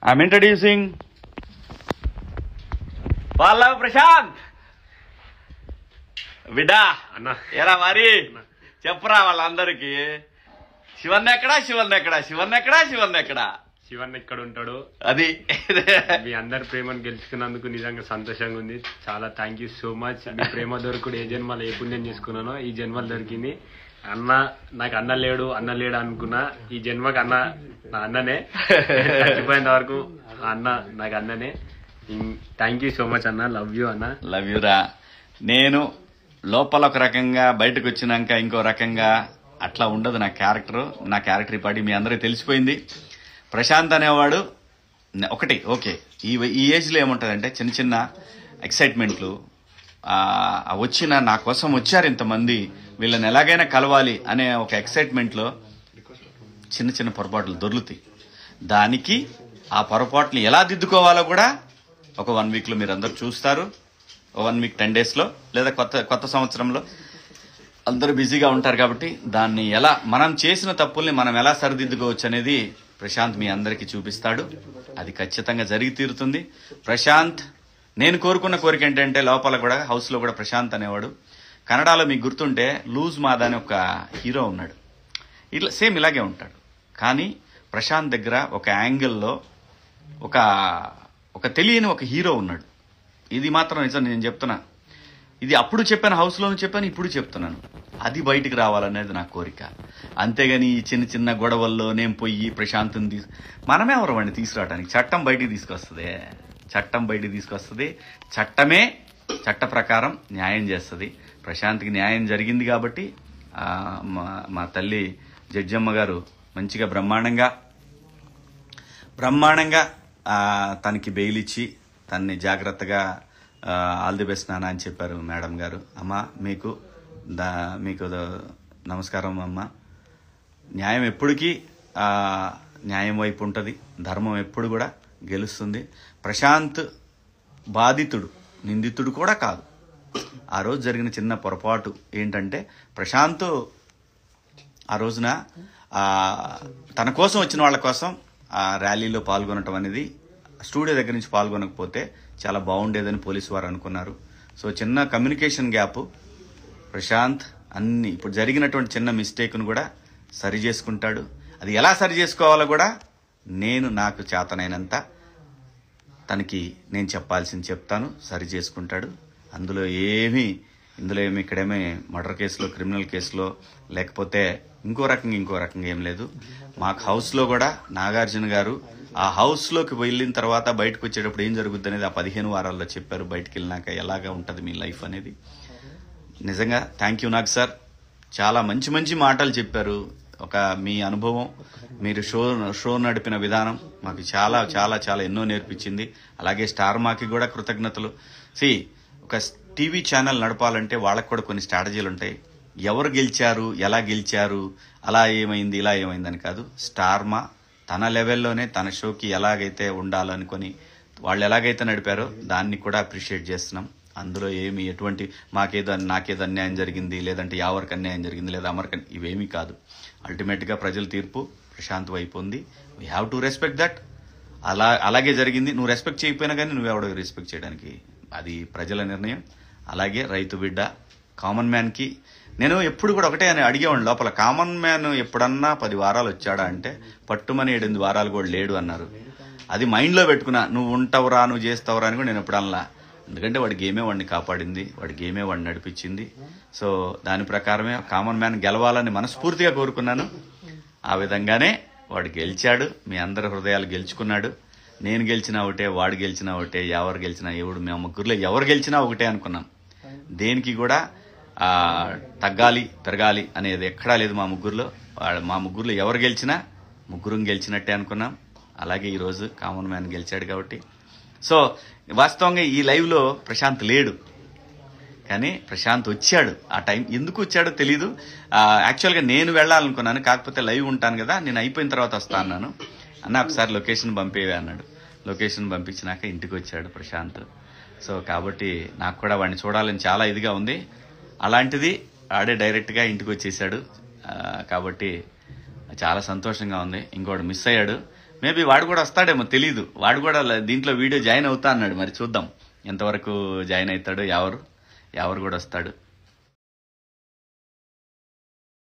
I'm introducing Pallav Prashant. బిడ్డా ఎరా మరి చెప్పరా వాళ్ళందరికి శివన్ ఎక్కడా శివన్ ఎక్కడ ఉంటాడు అది మీ అందరి ప్రేమను గెలుచుకున్నందుకు నిజంగా సంతోషంగా ఉంది. చాలా థ్యాంక్ యూ సో మచ్. మీ ప్రేమ దొరుకుడు ఏ జన్మలో ఏ పుణ్యం చేసుకున్నానో ఈ జన్మలు దొరికింది. అన్న నాకు అన్న లేడు అనుకున్నా. ఈ జన్మకి అన్న నా అన్ననే, చచ్చిపోయేంత వరకు అన్న నాకు అన్ననే. థ్యాంక్ యూ సో మచ్ అన్న. లవ్ యూ అన్న. లవ్ యూ రా. నేను లోపల ఒక రకంగా బయటకు వచ్చినాక ఇంకో రకంగా అట్లా ఉండదు నా క్యారెక్టర్ పాటి మీ అందరికీ తెలిసిపోయింది. ప్రశాంత్ అనేవాడు ఒకటి ఓకే. ఈ ఏజ్లో ఏముంటుందంటే చిన్న చిన్న ఎక్సైట్మెంట్లు వచ్చిన నా కోసం వచ్చారు ఇంతమంది, వీళ్ళని ఎలాగైనా కలవాలి అనే ఒక ఎక్సైట్మెంట్లో చిన్న చిన్న పొరపాట్లు దొర్లుతాయి. దానికి ఆ పొరపాట్లు ఎలా దిద్దుకోవాలో కూడా ఒక 1 వీక్లో మీరు అందరూ చూస్తారు. 1 వీక్ 10 డేస్లో లేదా కొత్త సంవత్సరంలో అందరూ బిజీగా ఉంటారు కాబట్టి దాన్ని ఎలా మనం చేసిన తప్పుల్ని మనం ఎలా సరిదిద్దుకోవచ్చు అనేది ప్రశాంత్ మీ అందరికీ చూపిస్తాడు. అది ఖచ్చితంగా జరిగి తీరుతుంది. ప్రశాంత్ నేను కోరుకున్న కోరిక ఏంటంటే లోపల కూడా హౌస్లో కూడా ప్రశాంత్ అనేవాడు కన్నడలో మీకు గుర్తుంటే లూజ్ మాదా అని ఒక హీరో ఉన్నాడు. ఇట్లా సేమ్ ఇలాగే ఉంటాడు. కానీ ప్రశాంత్ దగ్గర ఒక యాంగిల్లో ఒక తెలియని ఒక హీరో ఉన్నాడు. ఇది మాత్రం నిజం, నేను చెప్తున్నా. ఇది అప్పుడు చెప్పాను, హౌస్లోనూ చెప్పాను, ఇప్పుడు చెప్తున్నాను. అది బయటికి రావాలనేది నా కోరిక. అంతేగాని ఈ చిన్న చిన్న గొడవల్లో నేను పోయి ప్రశాంత్ని మనమే ఎవరమండి తీసుకురావడానికి? చట్టం బయటికి తీసుకొస్తుంది. చట్టమే చట్ట ప్రకారం న్యాయం చేస్తుంది. ప్రశాంత్కి న్యాయం జరిగింది కాబట్టి మా తల్లి జడ్జమ్మ గారు మంచిగా బ్రహ్మాండంగా తనకి బెయిల్ ఇచ్చి తన్ని జాగ్రత్తగా ఆల్ ది బెస్ట్ నాన్న అని చెప్పారు మేడం గారు. అమ్మ మీకు నమస్కారం అమ్మ. న్యాయం ఎప్పటికీ న్యాయం వైపు ఉంటుంది, ధర్మం ఎప్పుడు కూడా గెలుస్తుంది. ప్రశాంత్ బాధితుడు, నిందితుడు కూడా కాదు. ఆ రోజు జరిగిన చిన్న పొరపాటు ఏంటంటే ప్రశాంత్ ఆ రోజున తన కోసం వచ్చిన వాళ్ళ కోసం ఆ ర్యాలీలో పాల్గొనటం అనేది స్టూడియో దగ్గర నుంచి పాల్గొనకపోతే చాలా బాగుండేదని పోలీసు వారు అనుకున్నారు. సో చిన్న కమ్యూనికేషన్ గ్యాప్. ప్రశాంత్ అన్ని ఇప్పుడు జరిగినటువంటి చిన్న మిస్టేక్ను కూడా సరి చేసుకుంటాడు. అది ఎలా సరి చేసుకోవాలో కూడా నాకు చేతనైనంత తనకి నేను చెప్పాల్సింది చెప్తాను, సరి చేసుకుంటాడు. ఇందులో ఏమి ఇక్కడేమీ మర్డర్ కేసులో, క్రిమినల్ కేసులో లేకపోతే ఇంకో రకంగా ఏం లేదు. మాకు హౌస్లో కూడా నాగార్జున గారు ఆ హౌస్లోకి వెళ్ళిన తర్వాత బయటకు వచ్చేటప్పుడు ఏం జరుగుద్ది అనేది ఆ 15 వారాల్లో చెప్పారు. బయటకు వెళ్ళినాక ఎలాగా ఉంటుంది మీ లైఫ్ అనేది. నిజంగా థ్యాంక్ యూ నాగ్ సార్. చాలా మంచి మాటలు చెప్పారు. మీ అనుభవం, మీరు షో నడిపిన విధానం మాకు చాలా చాలా చాలా ఎన్నో నేర్పించింది. అలాగే స్టార్ మాకి కూడా కృతజ్ఞతలు. ఒక టీవీ ఛానల్ నడపాలంటే వాళ్ళకు కూడా కొన్ని స్ట్రాటజీలు ఉంటాయి. ఎవరు గెలిచారు, ఎలా గెలిచారు, అలా ఏమైంది, ఇలా ఏమైందని కాదు. స్టార్ మా తన లెవెల్లోనే తన షోకి ఎలాగైతే ఉండాలనుకొని వాళ్ళు ఎలాగైతే నడిపారో దాన్ని కూడా అప్రిషియేట్ చేస్తున్నాం. అందులో ఎటువంటి నాకేదో అన్యాయం జరిగింది, లేదంటే ఎవరికి అన్యాయం జరిగింది, లేదా అమర్కి ఇవేమీ కాదు. అల్టిమేట్గా ప్రజల తీర్పు ప్రశాంత్ వైపు ఉంది. We have to respect that. అలాగే జరిగింది. నువ్వు రెస్పెక్ట్ చేయకపోయినా కానీ నువ్వెవడో రెస్పెక్ట్ చేయడానికి అది ప్రజల నిర్ణయం. అలాగే రైతు బిడ్డ కామన్ మ్యాన్కి నేను ఎప్పుడు కూడా ఒకటే అని అడిగేవాడిని లోపల, కామన్ మ్యాన్ ఎప్పుడన్నా 10 వారాలు వచ్చాడా అంటే పట్టుమని 7-8 వారాలు కూడా లేడు అన్నారు. అది మైండ్లో పెట్టుకున్నా. నువ్వు ఉంటావురా, నువ్వు చేస్తావురా అని కూడా నేను ఎప్పుడు అనలా. ఎందుకంటే వాడి గేమే వాడిని కాపాడింది, వాడి గేమే వాడిని నడిపించింది. సో దాని ప్రకారమే కామన్ మ్యాన్ గెలవాలని మనస్ఫూర్తిగా కోరుకున్నాను. ఆ విధంగానే వాడు గెలిచాడు. మీ అందరి హృదయాలు గెలుచుకున్నాడు. నేను గెలిచినా ఒకటే, వాడు గెలిచినా ఒకటే, ఎవరు గెలిచినా మేము ముగ్గురులో ఎవరు గెలిచినా ఒకటే అనుకున్నాం. దేనికి కూడా తగ్గాలి పెరగాలి అనేది ఎక్కడా లేదు మా ముగ్గురులో ఎవరు గెలిచినా ముగ్గురం గెలిచినట్టే అనుకున్నాం. అలాగే ఈరోజు కామన్ మ్యాన్ గెలిచాడు కాబట్టి. సో వాస్తవంగా ఈ లైవ్లో ప్రశాంత్ లేడు, కానీ ప్రశాంత్ వచ్చాడు. ఆ టైం ఎందుకు వచ్చాడో తెలీదు. యాక్చువల్గా నేను వెళ్ళాలనుకున్నాను, కాకపోతే లైవ్ ఉంటాను కదా, నేను అయిపోయిన తర్వాత వస్తా అన్నాను. అన్న ఒకసారి లొకేషన్ పంపేవే అన్నాడు. లొకేషన్ పంపించినాక ఇంటికి వచ్చాడు ప్రశాంత్. సో కాబట్టి నాకు కూడా వాడిని చూడాలని చాలా ఇదిగా ఉంది. అలాంటిది ఆడే డైరెక్ట్గా ఇంటికి వచ్చేసాడు. కాబట్టి చాలా సంతోషంగా ఉంది. ఇంకోటి మిస్ అయ్యాడు. మేబీ వాడు కూడా వస్తాడేమో తెలీదు. వాడు కూడా దీంట్లో వీడియో జాయిన్ అవుతా అన్నాడు. మరి చూద్దాం ఎంతవరకు జాయిన్ అవుతాడు. ఎవరు కూడా వస్తాడు.